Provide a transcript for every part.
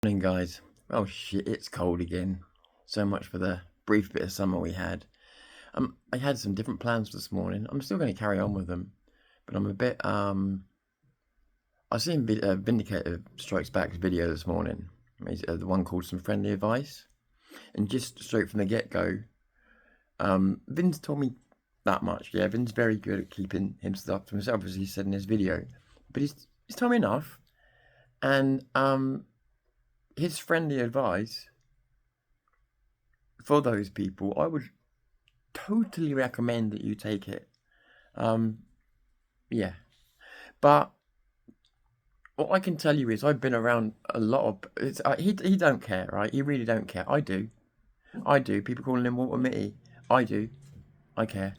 Morning, guys. Oh shit, it's cold again. So much for the brief bit of summer we had. I had some different plans this morning. I'm still going to carry on with them, but I'm a bit. I seen Vindicator Strikes Back's video this morning. The one called "Some Friendly Advice," and just straight from the get go, Vin's told me that much. Yeah, Vin's very good at keeping himself to himself, as he said in his video. But he's told me enough, and his friendly advice for those people, I would totally recommend that you take it. Yeah, but what I can tell you is I've been around a lot of. He don't care, right? He really don't care. I do. People calling him Walter Mitty. I do. I care.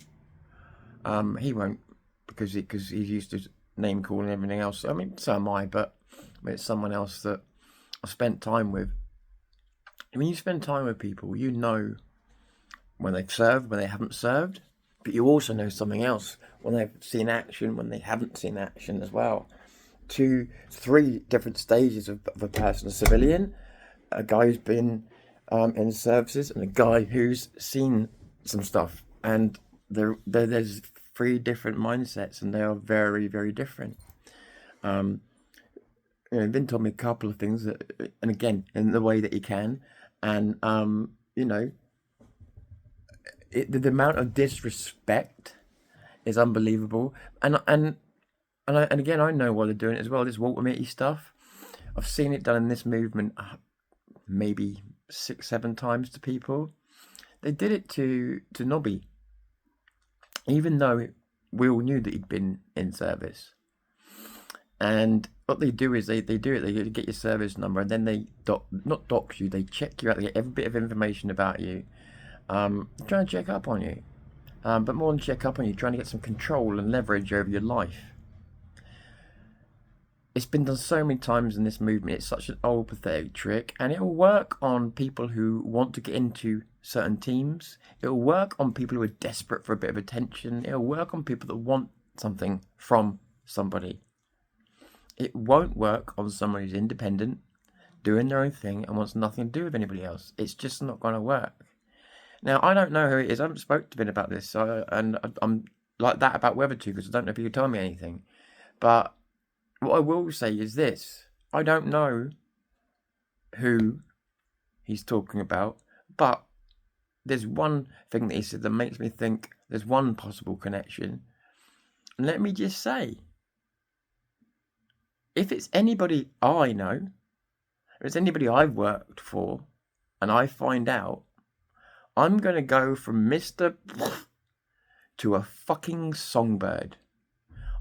He won't because he's used to name calling everything else. I mean, so am I, but it's someone else that I've spent time with. When you spend time with people, you know when they've served, when they haven't served, but you also know something else when they've seen action, when they haven't seen action as well. 2, 3 different stages of a person, a civilian, a guy who's been in the services, and a guy who's seen some stuff. And there's 3 different mindsets, and they are very, very different. Vin told me a couple of things, and again, in the way that he can, and the amount of disrespect is unbelievable, and again, I know why they're doing it as well. This Walter Mitty stuff, I've seen it done in this movement maybe 6, 7 times to people. They did it to Nobby, even though we all knew that he'd been in service. And what they do is they get your service number, and then they not dox you, they check you out, they get every bit of information about you, trying to check up on you. But more than check up on you, trying to get some control and leverage over your life. It's been done so many times in this movement. It's such an old, pathetic trick, and it will work on people who want to get into certain teams. It will work on people who are desperate for a bit of attention. It will work on people that want something from somebody. It won't work on someone who's independent, doing their own thing, and wants nothing to do with anybody else. It's just not going to work. Now, I don't know who it is. I haven't spoken to Vin about this, and I'm like that about Weather too, because I don't know if he could tell me anything. But what I will say is this: I don't know who he's talking about, but there's one thing that he said that makes me think there's one possible connection. And let me just say, if it's anybody I know, or it's anybody I've worked for, and I find out, I'm going to go from Mr. to a fucking songbird.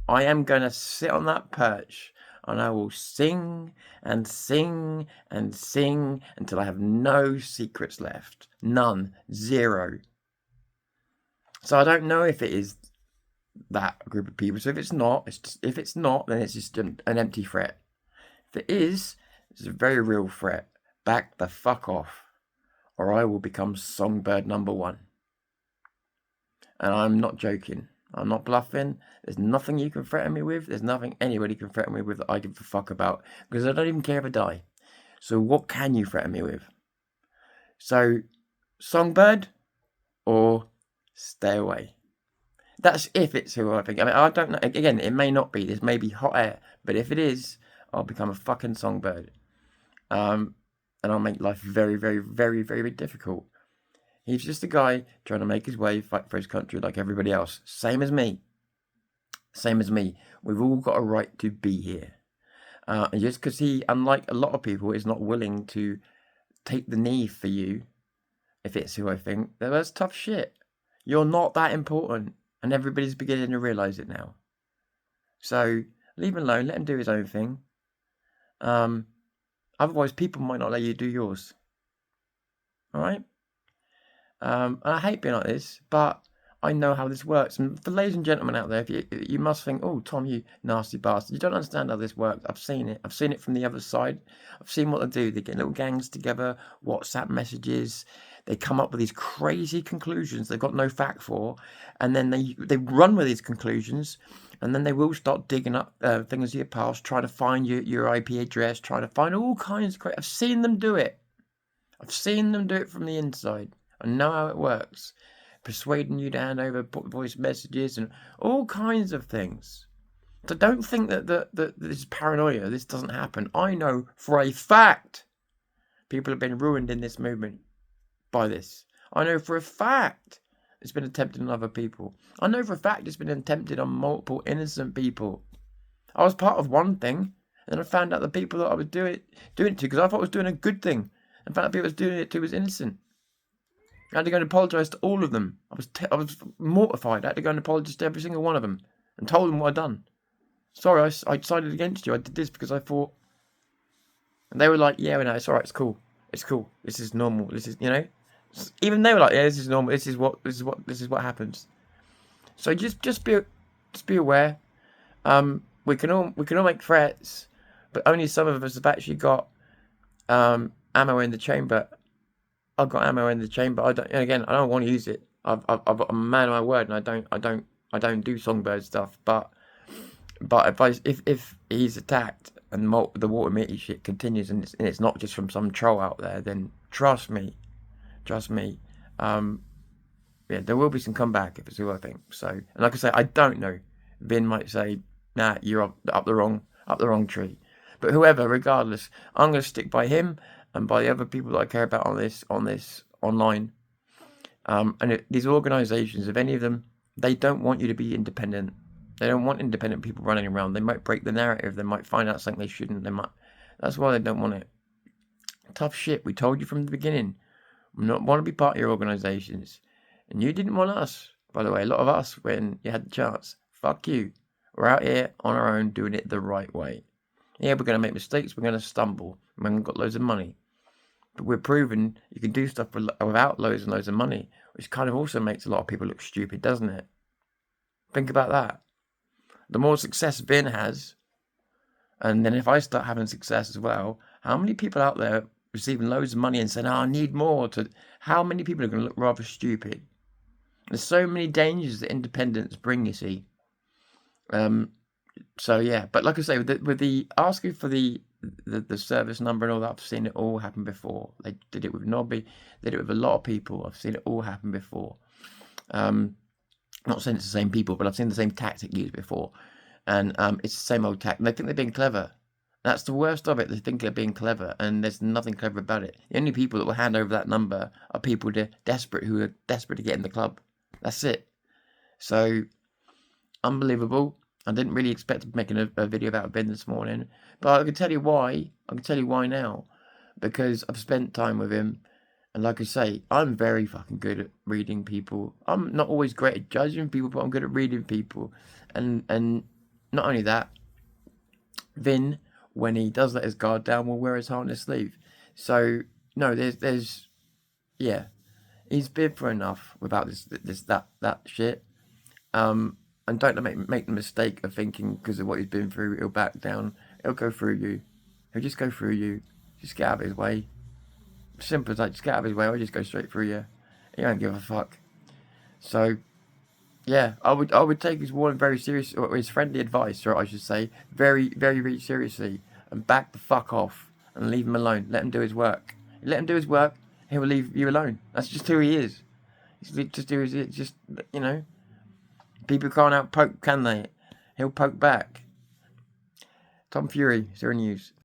I am going to sit on that perch, and I will sing and sing and sing until I have no secrets left. None. 0. So I don't know if it is that group of people. So if it's not, then it's just an empty threat. If it is, it's a very real threat. Back the fuck off, or I will become songbird number 1. And I'm not joking. I'm not bluffing. There's nothing you can threaten me with. There's nothing anybody can threaten me with that I give a fuck about, because I don't even care if I die. So what can you threaten me with? So, songbird or stay away. That's if it's who I think. I mean, I don't know. Again, it may not be. This may be hot air. But if it is, I'll become a fucking songbird. And I'll make life very, very, very, very difficult. He's just a guy trying to make his way, fight for his country like everybody else. Same as me. We've all got a right to be here. And just because he, unlike a lot of people, is not willing to take the knee for you, if it's who I think, that's tough shit. You're not that important. And everybody's beginning to realise it now. So, leave him alone. Let him do his own thing. Otherwise, people might not let you do yours. Alright? And I hate being like this, but I know how this works. And for ladies and gentlemen out there, if you must think, oh, Tom, you nasty bastard. You don't understand how this works. I've seen it. I've seen it from the other side. I've seen what they do. They get little gangs together, WhatsApp messages. They come up with these crazy conclusions they've got no fact for. And then they run with these conclusions And then they will start digging up things of your past, try to find your IP address, try to find all kinds of I've seen them do it. I've seen them do it from the inside. I know how it works. Persuading you to hand over voice messages and all kinds of things. So don't think that this is paranoia. This doesn't happen. I know for a fact people have been ruined in this movement by this. I know for a fact it's been attempted on other people. I know for a fact it's been attempted on multiple innocent people. I was part of one thing, and then I found out the people that I was doing it to, because I thought I was doing a good thing, and found out people I was doing it to was innocent. I had to go and apologise to all of them. I was mortified. I had to go and apologise to every single one of them, and told them what I'd done. Sorry, I decided against you. I did this because I thought, and they were like, "Yeah, no, it's alright. It's cool. It's cool. This is normal. This is, you know." Even they were like, "Yeah, this is normal. This is what happens." So just be aware. We can all make threats, but only some of us have actually got ammo in the chamber. I've got ammo in the chamber. I don't want to use it. I'm a man of my word, and I don't do songbird stuff. But if he's attacked and the water Mitty shit continues, and it's not just from some troll out there, then trust me. Yeah, there will be some comeback if it's who I think. So, and like I say, I don't know. Vin might say, "Nah, you're up the wrong tree." But whoever, regardless, I'm going to stick by him and by the other people that I care about on this online. These organisations, if any of them, they don't want you to be independent. They don't want independent people running around. They might break the narrative. They might find out something they shouldn't. That's why they don't want it. Tough shit. We told you from the beginning. We don't want to be part of your organisations. And you didn't want us, by the way. A lot of us, when you had the chance. Fuck you. We're out here on our own doing it the right way. Yeah, we're going to make mistakes. We're going to stumble. We haven't got loads of money. But we're proving you can do stuff without loads and loads of money, which kind of also makes a lot of people look stupid, doesn't it? Think about that. The more success Vin has, and then if I start having success as well, how many people out there receiving loads of money and saying, "Oh, I need more," how many people are going to look rather stupid? There's so many dangers that independence bring, you see. So yeah, but like I say, with the asking for the service number and all that, I've seen it all happen before. They did it with Nobby, they did it with a lot of people. I've seen it all happen before. Not saying it's the same people, but I've seen the same tactic used before, and it's the same old tactic. And they think they're being clever. That's the worst of it. They think they're being clever, and there's nothing clever about it. The only people that will hand over that number are people who are desperate to get in the club. That's it. So, unbelievable. I didn't really expect to be making a video about Ben this morning, but I can tell you why. I can tell you why now, because I've spent time with him, and like I say, I'm very fucking good at reading people. I'm not always great at judging people, but I'm good at reading people, and not only that, Vin, when he does let his guard down, will wear his heart on his sleeve. So no, there's yeah, he's been through enough without that shit. And don't make the mistake of thinking because of what he's been through, he'll back down. He'll go through you. He'll just go through you. Just get out of his way. Simple as that. Just get out of his way. Or just go straight through you. He don't give a fuck. So, yeah, I would take his warning very seriously, or his friendly advice, or I should say, very, very, very seriously, and back the fuck off and leave him alone. Let him do his work. Let him do his work. He will leave you alone. That's just who he is. Just you know. People can't outpoke, can they? He'll poke back. Tom Fury, Zero News.